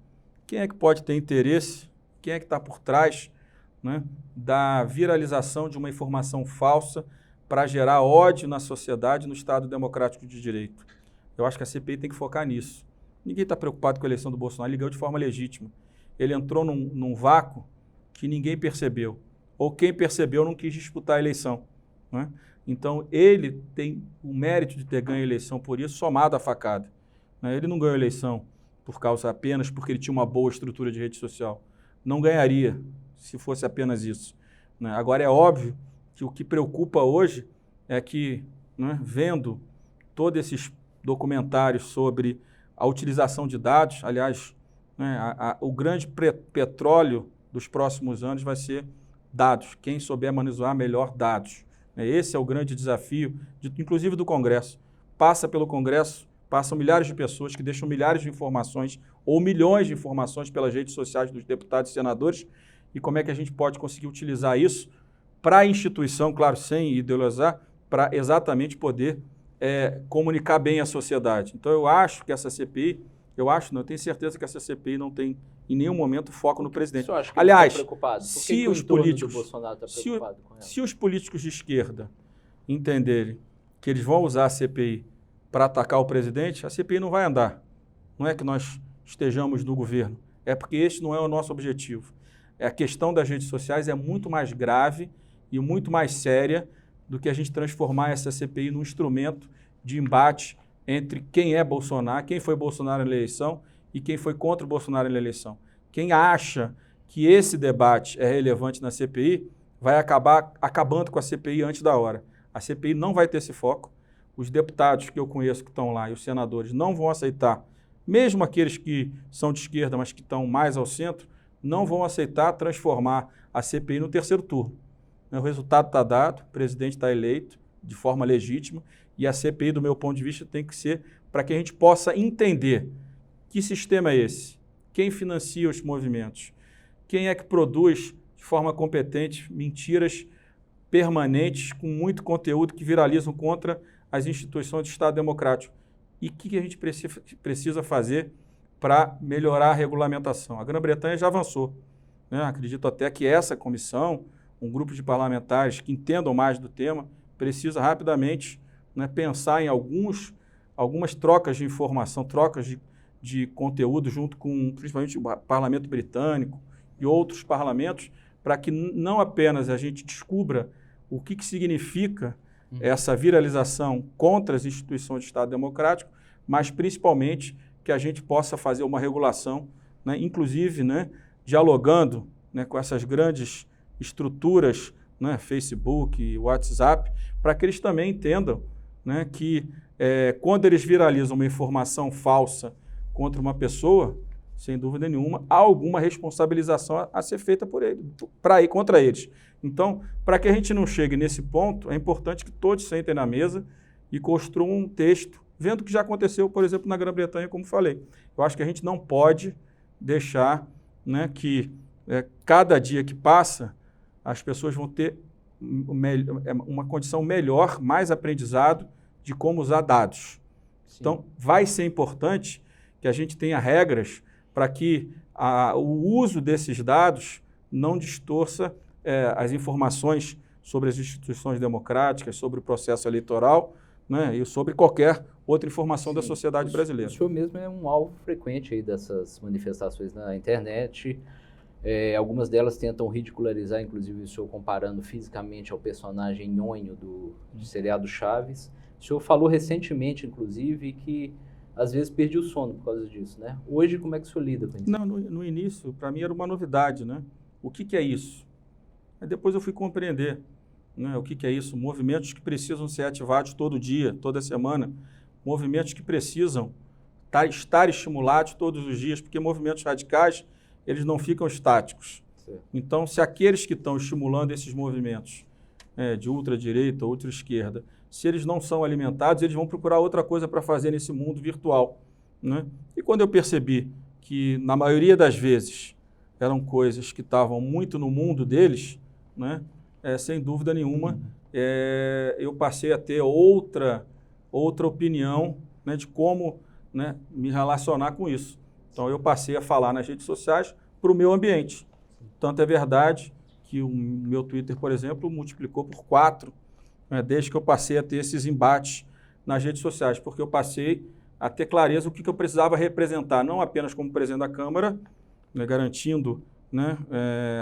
quem é que pode ter interesse, quem é que está por trás, né, da viralização de uma informação falsa para gerar ódio na sociedade, no Estado Democrático de Direito? Eu acho que a CPI tem que focar nisso. Ninguém está preocupado com a eleição do Bolsonaro, ele ganhou de forma legítima. Ele entrou num vácuo que ninguém percebeu, ou quem percebeu não quis disputar a eleição, né? Então, ele tem o mérito de ter ganho a eleição por isso, somado à facada, né? Ele não ganhou a eleição apenas porque ele tinha uma boa estrutura de rede social. Não ganharia se fosse apenas isso, né? Agora, é óbvio que o que preocupa hoje é que, né, vendo todos esses documentários sobre a utilização de dados, aliás, né, o grande petróleo dos próximos anos vai ser dados. Quem souber manusear melhor dados. Esse é o grande desafio, inclusive do Congresso. Passa pelo Congresso, passam milhares de pessoas que deixam milhares de informações ou milhões de informações pelas redes sociais dos deputados e senadores. E como é que a gente pode conseguir utilizar isso para a instituição, claro, sem ideologizar, para exatamente poder comunicar bem à sociedade. Então, eu acho que essa CPI, eu tenho certeza que essa CPI não tem em nenhum momento foco no presidente. Acha que aliás, ele tá preocupado? se os políticos, do Bolsonaro tá preocupado com ela? Se os políticos de esquerda entenderem que eles vão usar a CPI para atacar o presidente, a CPI não vai andar. Não é que nós estejamos no governo, é porque este não é o nosso objetivo. A questão das redes sociais é muito mais grave e muito mais séria do que a gente transformar essa CPI num instrumento de embate entre quem é Bolsonaro, quem foi Bolsonaro na eleição e quem foi contra o Bolsonaro na eleição. Quem acha que esse debate é relevante na CPI vai acabar acabando com a CPI antes da hora. A CPI não vai ter esse foco. Os deputados que eu conheço que estão lá e os senadores não vão aceitar, mesmo aqueles que são de esquerda, mas que estão mais ao centro, não vão aceitar transformar a CPI no terceiro turno. O resultado está dado, o presidente está eleito de forma legítima e a CPI, do meu ponto de vista, tem que ser para que a gente possa entender que sistema é esse, quem financia os movimentos, quem é que produz de forma competente mentiras permanentes com muito conteúdo que viralizam contra as instituições do Estado Democrático. E o que a gente precisa fazer para melhorar a regulamentação? A Grã-Bretanha já avançou, né? Acredito até que essa comissão, um grupo de parlamentares que entendam mais do tema, precisa rapidamente, né, pensar em algumas trocas de informação, trocas de conteúdo junto com, principalmente, o parlamento britânico e outros parlamentos, para que não apenas a gente descubra o que significa essa viralização contra as instituições do Estado Democrático, mas principalmente que a gente possa fazer uma regulação, né, inclusive, né, dialogando, né, com essas grandes estruturas, né, Facebook, WhatsApp, para que eles também entendam, né, que quando eles viralizam uma informação falsa contra uma pessoa, sem dúvida nenhuma, há alguma responsabilização a ser feita por ele, contra eles. Então, para que a gente não chegue nesse ponto, é importante que todos sentem na mesa e construam um texto, vendo o que já aconteceu, por exemplo, na Grã-Bretanha, como falei. Eu acho que a gente não pode deixar, né, que cada dia que passa, as pessoas vão ter uma condição melhor, mais aprendizado de como usar dados. Sim. Então, vai ser importante que a gente tenha regras para que o uso desses dados não distorça as informações sobre as instituições democráticas, sobre o processo eleitoral, né, e sobre qualquer outra informação, sim, da sociedade brasileira. O senhor mesmo é um alvo frequente aí dessas manifestações na internet. Algumas delas tentam ridicularizar, inclusive o senhor comparando fisicamente ao personagem Nhonho do seriado Chaves. O senhor falou recentemente, inclusive, que às vezes perdi o sono por causa disso, né? Hoje, como é que o senhor lida com isso? Não, no início, para mim era uma novidade, né? O que é isso? Aí depois eu fui compreender, né, o que é isso. Movimentos que precisam ser ativados todo dia, toda semana. Movimentos que precisam estar estimulados todos os dias, porque movimentos radicais, eles não ficam estáticos. Sim. Então, se aqueles que estão estimulando esses movimentos de ultradireita, ultra-esquerda, se eles não são alimentados, eles vão procurar outra coisa para fazer nesse mundo virtual, né? E quando eu percebi que, na maioria das vezes, eram coisas que estavam muito no mundo deles, né, sem dúvida nenhuma, eu passei a ter outra opinião, né, de como, né, me relacionar com isso. Então, eu passei a falar nas redes sociais para o meu ambiente. Tanto é verdade que o meu Twitter, por exemplo, multiplicou por 4, né, desde que eu passei a ter esses embates nas redes sociais, porque eu passei a ter clareza o que eu precisava representar, não apenas como presidente da Câmara, né, garantindo, né,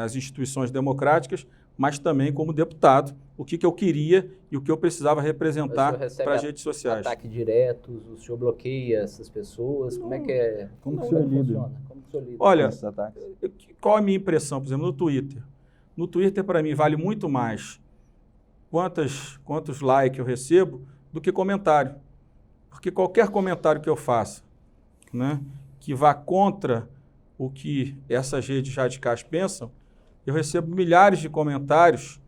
as instituições democráticas, mas também como deputado, o que eu queria e o que eu precisava representar para as redes sociais. Ataques diretos, o senhor bloqueia essas pessoas? Como é que é? Como que o senhor lida? Olha, qual a minha impressão, por exemplo, no Twitter? No Twitter, para mim, vale muito mais quantos likes eu recebo do que comentário. Porque qualquer comentário que eu faça, né, que vá contra o que essas redes radicais pensam, eu recebo milhares de comentários,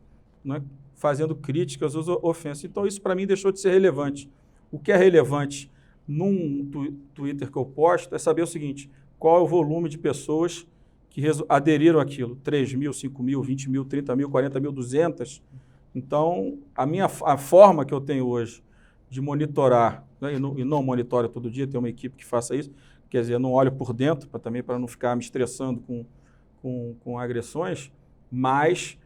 né, fazendo críticas ou ofensas. Então, isso para mim deixou de ser relevante. O que é relevante num Twitter que eu posto é saber o seguinte: qual é o volume de pessoas que aderiram àquilo? 3 mil, 5 mil, 20 mil, 30 mil, 40 mil, 200? Então, a forma que eu tenho hoje de monitorar, né, e não monitoro todo dia, tem uma equipe que faça isso, quer dizer, eu não olho por dentro, também para não ficar me estressando com agressões, mas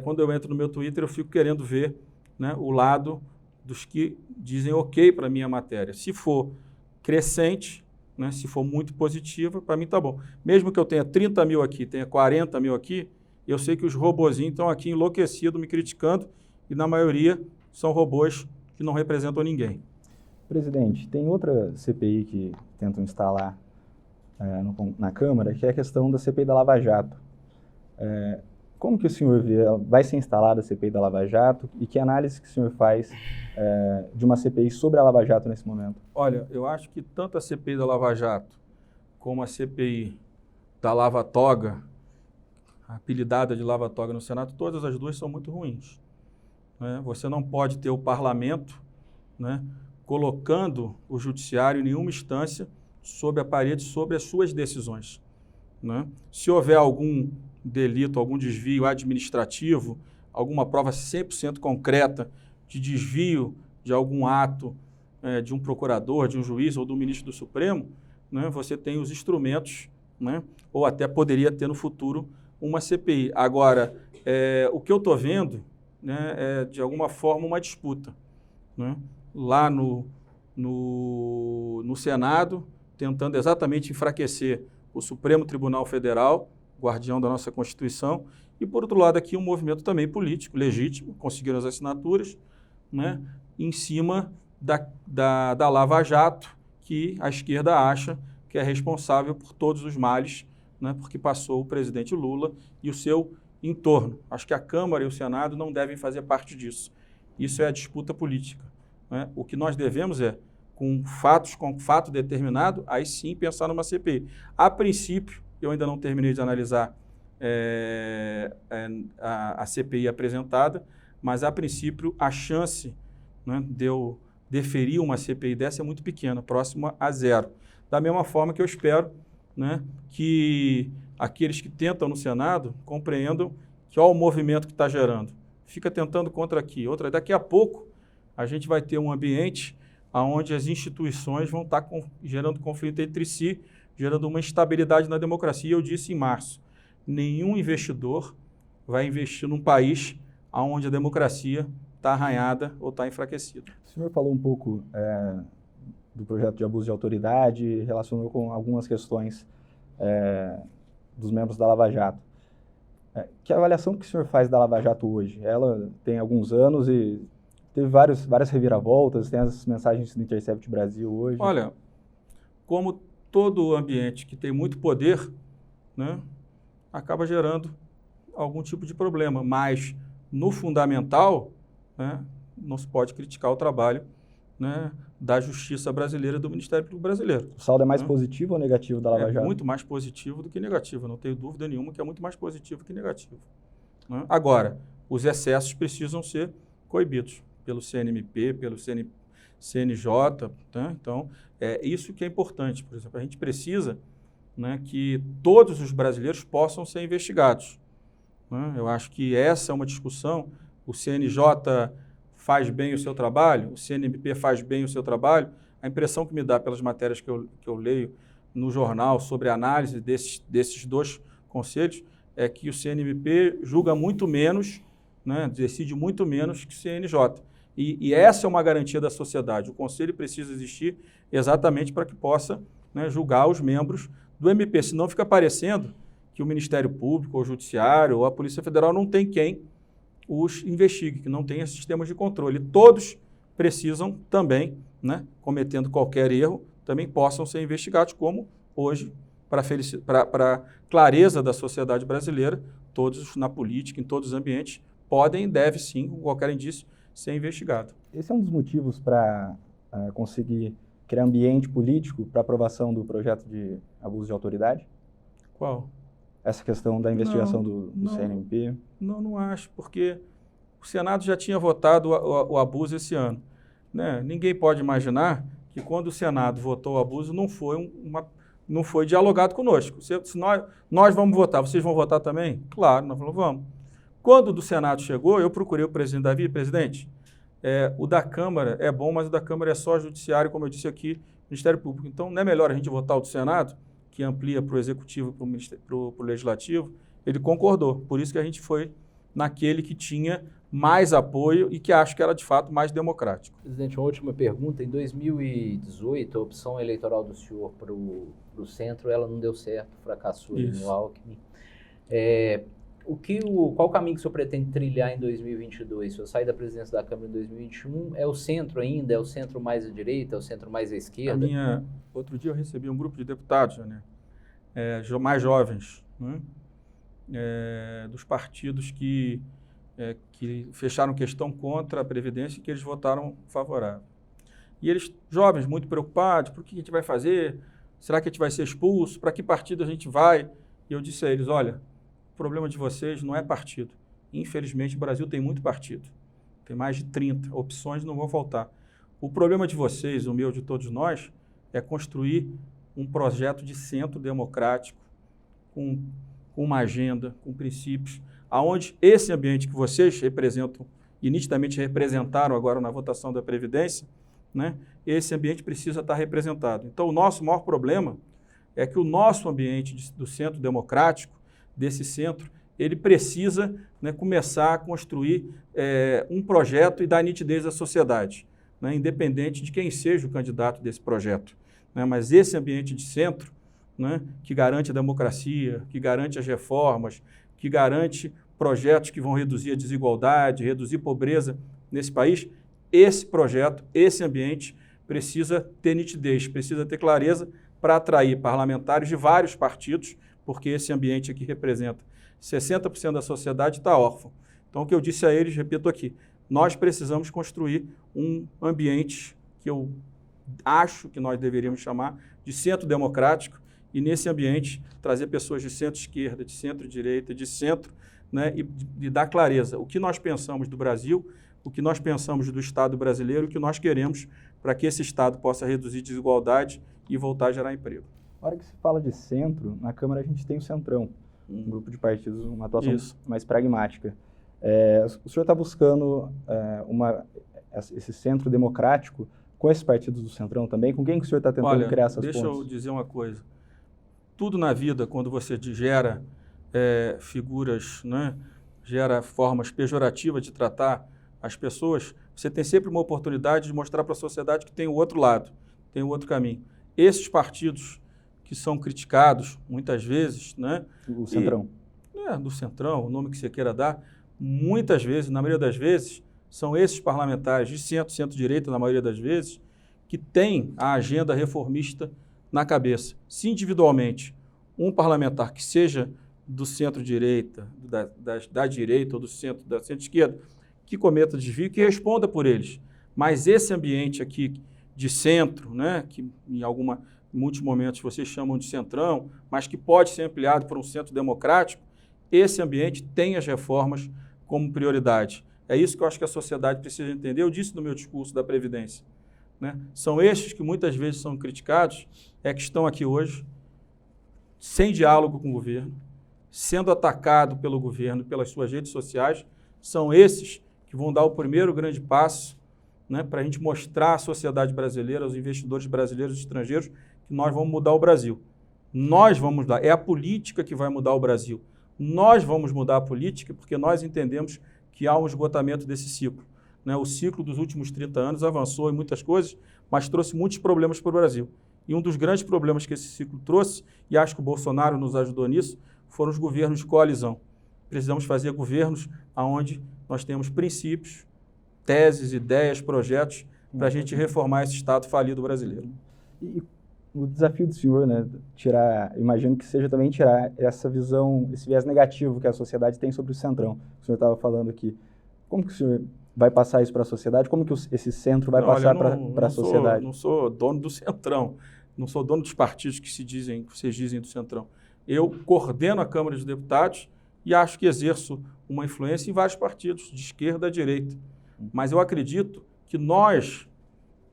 quando eu entro no meu Twitter, eu fico querendo ver, né, o lado dos que dizem ok para a minha matéria. Se for crescente, né, se for muito positiva, para mim tá bom. Mesmo que eu tenha 30 mil aqui, tenha 40 mil aqui, eu sei que os robozinhos estão aqui enlouquecidos, me criticando, e na maioria são robôs que não representam ninguém. Presidente, tem outra CPI que tentam instalar na Câmara, que é a questão da CPI da Lava Jato. Como que o senhor vê, vai ser instalada a CPI da Lava Jato e que análise que o senhor faz de uma CPI sobre a Lava Jato nesse momento? Olha, eu acho que tanto a CPI da Lava Jato como a CPI da Lava Toga, apelidada de lava-toga no Senado, todas as duas são muito ruins. Né? Você não pode ter o parlamento, né, colocando o judiciário em nenhuma instância sob a parede, sobre as suas decisões. Né? Se houver algum delito, algum desvio administrativo, alguma prova 100% concreta de desvio de algum ato de um procurador, de um juiz ou do ministro do Supremo, né, você tem os instrumentos, né, ou até poderia ter no futuro uma CPI. Agora, o que eu estou vendo, né, é, de alguma forma, uma disputa. Né? Lá no Senado, tentando exatamente enfraquecer o Supremo Tribunal Federal, guardião da nossa Constituição, e, por outro lado, aqui um movimento também político, legítimo, conseguiram as assinaturas, né, em cima da Lava Jato, que a esquerda acha que é responsável por todos os males, né, porque passou o presidente Lula e o seu entorno. Acho que a Câmara e o Senado não devem fazer parte disso. Isso é a disputa política. Né? O que nós devemos é, com fato determinado, aí sim pensar numa CPI. A princípio, eu ainda não terminei de analisar a CPI apresentada, mas a princípio a chance, né, de eu deferir uma CPI dessa é muito pequena, próxima a zero. Da mesma forma que eu espero, né, que aqueles que tentam no Senado compreendam que olha o movimento que está gerando. Fica tentando contra aqui, outra. Daqui a pouco a gente vai ter um ambiente onde as instituições vão estar gerando conflito entre si, gerando uma instabilidade na democracia. Eu disse em março, nenhum investidor vai investir num país onde a democracia está arranhada ou está enfraquecida. O senhor falou um pouco do projeto de abuso de autoridade, relacionou com algumas questões dos membros da Lava Jato. Que avaliação que o senhor faz da Lava Jato hoje? Ela tem alguns anos e teve várias reviravoltas, tem as mensagens do Intercept Brasil hoje. Olha, como todo ambiente que tem muito poder, né, acaba gerando algum tipo de problema, mas no fundamental, né, não se pode criticar o trabalho, né, da Justiça brasileira e do Ministério Público brasileiro. O saldo é mais positivo ou negativo da Lava Jato? É muito mais positivo do que negativo, não tenho dúvida nenhuma que é muito mais positivo que negativo. Né? Agora, os excessos precisam ser coibidos pelo CNMP, pelo CNJ, né? Então, é isso que é importante. Por exemplo, a gente precisa, né, que todos os brasileiros possam ser investigados. Né? Eu acho que essa é uma discussão. O CNJ faz bem o seu trabalho, o CNMP faz bem o seu trabalho. A impressão que me dá pelas matérias que eu leio no jornal sobre a análise desses dois conselhos é que o CNMP julga muito menos, né, decide muito menos que o CNJ. E essa é uma garantia da sociedade. O conselho precisa existir exatamente para que possa, né, julgar os membros do MP. Senão fica parecendo que o Ministério Público, ou o Judiciário, ou a Polícia Federal não tem quem os investigue, que não tem sistemas de controle. Todos precisam também, né, cometendo qualquer erro, também possam ser investigados, como hoje, para clareza da sociedade brasileira, todos na política, em todos os ambientes, podem e devem sim, com qualquer indício, ser investigado. Esse é um dos motivos para conseguir criar ambiente político para aprovação do projeto de abuso de autoridade? Qual? Essa questão da investigação do CNMP? Não acho, porque o Senado já tinha votado o abuso esse ano. Né? Ninguém pode imaginar que quando o Senado votou o abuso não foi dialogado conosco. Se nós vamos votar, vocês vão votar também? Claro, nós vamos. Quando do Senado chegou, eu procurei o presidente Davi, presidente, o da Câmara é bom, mas o da Câmara é só judiciário, como eu disse aqui, Ministério Público. Então, não é melhor a gente votar o do Senado, que amplia para o Executivo e para o Legislativo? Ele concordou. Por isso que a gente foi naquele que tinha mais apoio e que acho que era, de fato, mais democrático. Presidente, uma última pergunta. Em 2018, a opção eleitoral do senhor para o centro, ela não deu certo, fracassou no Alckmin. Qual o caminho que o senhor pretende trilhar em 2022? O senhor sai da presidência da Câmara em 2021, é o centro ainda? É o centro mais à direita? É o centro mais à esquerda? Outro dia eu recebi um grupo de deputados, né, mais jovens, né, dos partidos que fecharam questão contra a Previdência e que eles votaram favorável. E eles, jovens, muito preocupados, por que a gente vai fazer? Será que a gente vai ser expulso? Para que partido a gente vai? E eu disse a eles, olha, problema de vocês não é partido. Infelizmente, o Brasil tem muito partido. Tem mais de 30. Opções não vão faltar. O problema de vocês, o meu, de todos nós, é construir um projeto de centro democrático, com uma agenda, com princípios, aonde esse ambiente que vocês representam e nitidamente representaram agora na votação da Previdência, né, esse ambiente precisa estar representado. Então, o nosso maior problema é que o nosso ambiente do centro democrático, desse centro, ele precisa, né, começar a construir um projeto e dar nitidez à sociedade, né, independente de quem seja o candidato desse projeto. Né, mas esse ambiente de centro, né, que garante a democracia, que garante as reformas, que garante projetos que vão reduzir a desigualdade, reduzir pobreza nesse país, esse projeto, esse ambiente precisa ter nitidez, precisa ter clareza para atrair parlamentares de vários partidos, porque esse ambiente aqui representa 60% da sociedade está órfão. Então, o que eu disse a eles, repito aqui, nós precisamos construir um ambiente que eu acho que nós deveríamos chamar de centro democrático, e nesse ambiente trazer pessoas de centro-esquerda, de centro-direita, de centro, né, e dar clareza. O que nós pensamos do Brasil, o que nós pensamos do Estado brasileiro, o que nós queremos para que esse Estado possa reduzir desigualdade e voltar a gerar emprego. Na hora que se fala de centro, na Câmara a gente tem o Centrão, um grupo de partidos, uma atuação mais pragmática. O senhor está buscando esse centro democrático com esses partidos do Centrão também? Com quem que o senhor está tentando criar essas pontes? Deixa eu dizer uma coisa. Tudo na vida, quando você gera figuras, né, gera formas pejorativas de tratar as pessoas, você tem sempre uma oportunidade de mostrar para a sociedade que tem o outro lado, tem o outro caminho. Esses partidos que são criticados, muitas vezes, né? O Centrão. Do Centrão, o nome que você queira dar, muitas vezes, na maioria das vezes, são esses parlamentares de centro-direita, na maioria das vezes, que têm a agenda reformista na cabeça. Se individualmente um parlamentar que seja do centro-direita, da direita ou da centro-esquerda, que cometa desvio, que responda por eles. Mas esse ambiente aqui de centro, né, que em muitos momentos vocês chamam de centrão, mas que pode ser ampliado para um centro democrático, esse ambiente tem as reformas como prioridade. É isso que eu acho que a sociedade precisa entender. Eu disse no meu discurso da Previdência, né? São estes que muitas vezes são criticados, que estão aqui hoje, sem diálogo com o governo, sendo atacado pelo governo, pelas suas redes sociais, são esses que vão dar o primeiro grande passo, né, para a gente mostrar à sociedade brasileira, aos investidores brasileiros e estrangeiros, que nós vamos mudar o Brasil. Nós vamos mudar. É a política que vai mudar o Brasil. Nós vamos mudar a política porque nós entendemos que há um esgotamento desse ciclo. Né? O ciclo dos últimos 30 anos avançou em muitas coisas, mas trouxe muitos problemas para o Brasil. E um dos grandes problemas que esse ciclo trouxe, e acho que o Bolsonaro nos ajudou nisso, foram os governos de coalizão. Precisamos fazer governos onde nós temos princípios, teses, ideias, projetos para a gente reformar esse Estado falido brasileiro. E o desafio do senhor, né, imagino que seja também tirar essa visão, esse viés negativo que a sociedade tem sobre o Centrão. O senhor estava falando aqui. Como que o senhor vai passar isso para a sociedade? Como que esse centro vai passar para a sociedade? Não sou dono do Centrão, não sou dono dos partidos que vocês dizem do Centrão. Eu coordeno a Câmara dos Deputados e acho que exerço uma influência em vários partidos, de esquerda a direita. Mas eu acredito que nós,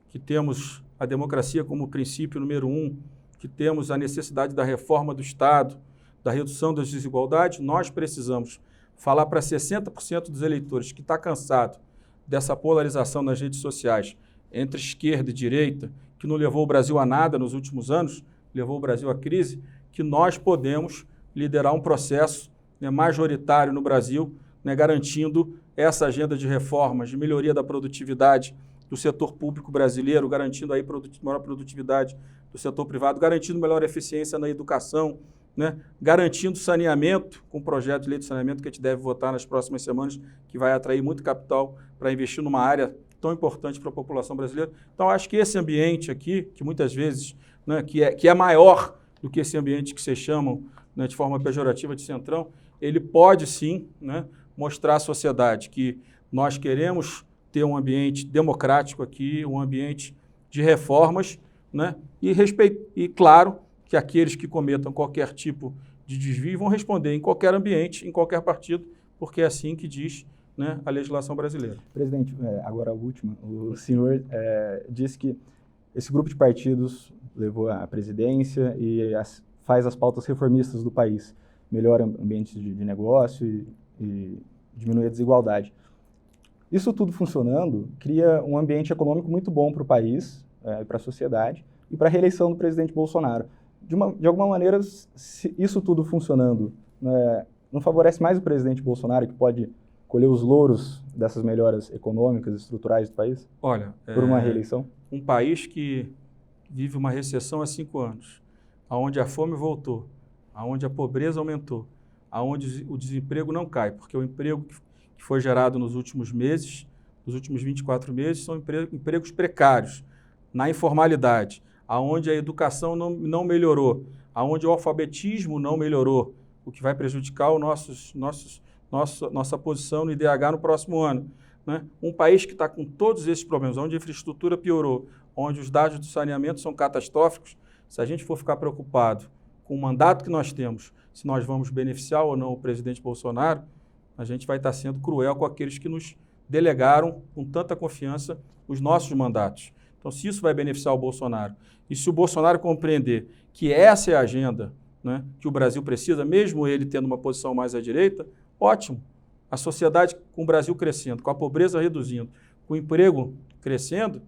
que temos a democracia como princípio número 1, que temos a necessidade da reforma do Estado, da redução das desigualdades, nós precisamos falar para 60% dos eleitores que está cansado dessa polarização nas redes sociais entre esquerda e direita, que não levou o Brasil a nada nos últimos anos, levou o Brasil à crise, que nós podemos liderar um processo, né, majoritário no Brasil, né, garantindo essa agenda de reformas, de melhoria da produtividade do setor público brasileiro, garantindo aí maior produtividade do setor privado, garantindo melhor eficiência na educação, né, garantindo saneamento, com o projeto de lei de saneamento que a gente deve votar nas próximas semanas, que vai atrair muito capital para investir numa área tão importante para a população brasileira. Então, acho que esse ambiente aqui, que muitas vezes, né, que é maior do que esse ambiente que vocês chamam, né, de forma pejorativa de Centrão, ele pode sim, né, mostrar à sociedade que nós queremos ter um ambiente democrático aqui, um ambiente de reformas, né, e claro, que aqueles que cometam qualquer tipo de desvio e vão responder em qualquer ambiente, em qualquer partido, porque é assim que diz, né, a legislação brasileira. Presidente, agora a última, o senhor disse que esse grupo de partidos levou à presidência e faz as pautas reformistas do país, melhora ambientes de negócio e diminui a desigualdade. Isso tudo funcionando cria um ambiente econômico muito bom para o país, para a sociedade e para a reeleição do presidente Bolsonaro. De alguma maneira, se isso tudo funcionando, não favorece mais o presidente Bolsonaro, que pode colher os louros dessas melhoras econômicas e estruturais do país? Olha, por uma reeleição? Um país que vive uma recessão há 5 anos, onde a fome voltou, onde a pobreza aumentou, onde o desemprego não cai, porque o emprego que foi gerado nos últimos meses, nos últimos 24 meses, são empregos precários, na informalidade, onde a educação não melhorou, onde o alfabetismo não melhorou, o que vai prejudicar nossa posição no IDH no próximo ano. Né? Um país que está com todos esses problemas, onde a infraestrutura piorou, onde os dados do saneamento são catastróficos, se a gente for ficar preocupado com o mandato que nós temos, se nós vamos beneficiar ou não o presidente Bolsonaro, a gente vai estar sendo cruel com aqueles que nos delegaram com tanta confiança os nossos mandatos. Então, se isso vai beneficiar o Bolsonaro, e se o Bolsonaro compreender que essa é a agenda, né, que o Brasil precisa, mesmo ele tendo uma posição mais à direita, ótimo. A sociedade com o Brasil crescendo, com a pobreza reduzindo, com o emprego crescendo,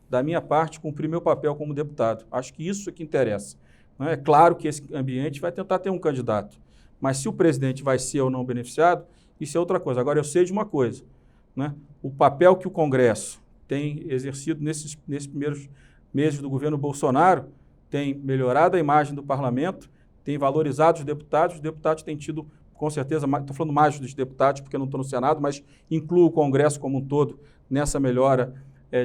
da minha parte, cumprir meu papel como deputado. Acho que isso é que interessa. Né? É claro que esse ambiente vai tentar ter um candidato, mas se o presidente vai ser ou não beneficiado, isso é outra coisa. Agora, eu sei de uma coisa, né? O papel que o Congresso tem exercido nesses primeiros meses do governo Bolsonaro tem melhorado a imagem do parlamento, tem valorizado os deputados têm tido, com certeza, estou falando mais dos deputados, porque eu não estou no Senado, mas incluo o Congresso como um todo nessa melhora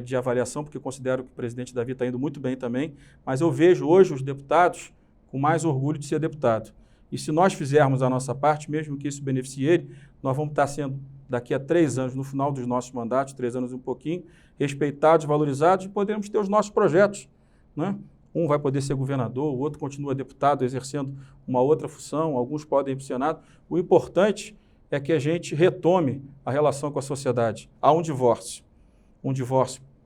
de avaliação, porque considero que o presidente Davi está indo muito bem também, mas eu vejo hoje os deputados com mais orgulho de ser deputado. E se nós fizermos a nossa parte, mesmo que isso beneficie ele, nós vamos estar sendo, daqui a 3 anos, no final dos nossos mandatos, 3 anos e um pouquinho, respeitados, valorizados, e poderemos ter os nossos projetos. Né? Um vai poder ser governador, o outro continua deputado, exercendo uma outra função, alguns podem ir para o Senado. O importante é que a gente retome a relação com a sociedade. Há um divórcio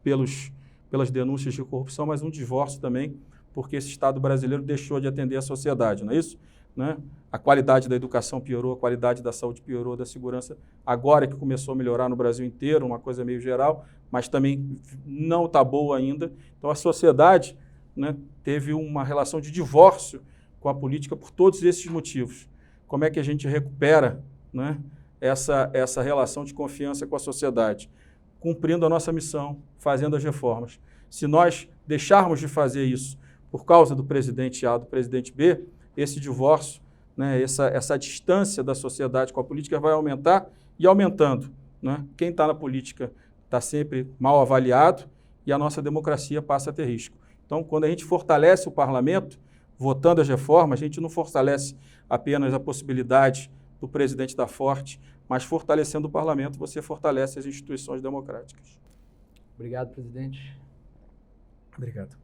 pelas denúncias de corrupção, mas um divórcio também porque esse Estado brasileiro deixou de atender a sociedade, não é isso? Né? A qualidade da educação piorou, a qualidade da saúde piorou, da segurança, agora que começou a melhorar no Brasil inteiro, uma coisa meio geral, mas também não está boa ainda. Então, a sociedade, né, teve uma relação de divórcio com a política por todos esses motivos. Como é que a gente recupera, né, essa relação de confiança com a sociedade? Cumprindo a nossa missão, fazendo as reformas. Se nós deixarmos de fazer isso por causa do presidente A, do presidente B, esse divórcio, né, essa distância da sociedade com a política vai aumentar e aumentando. Né? Quem está na política está sempre mal avaliado e a nossa democracia passa a ter risco. Então, quando a gente fortalece o parlamento, votando as reformas, a gente não fortalece apenas a possibilidade do presidente estar forte, mas fortalecendo o parlamento, você fortalece as instituições democráticas. Obrigado, presidente. Obrigado.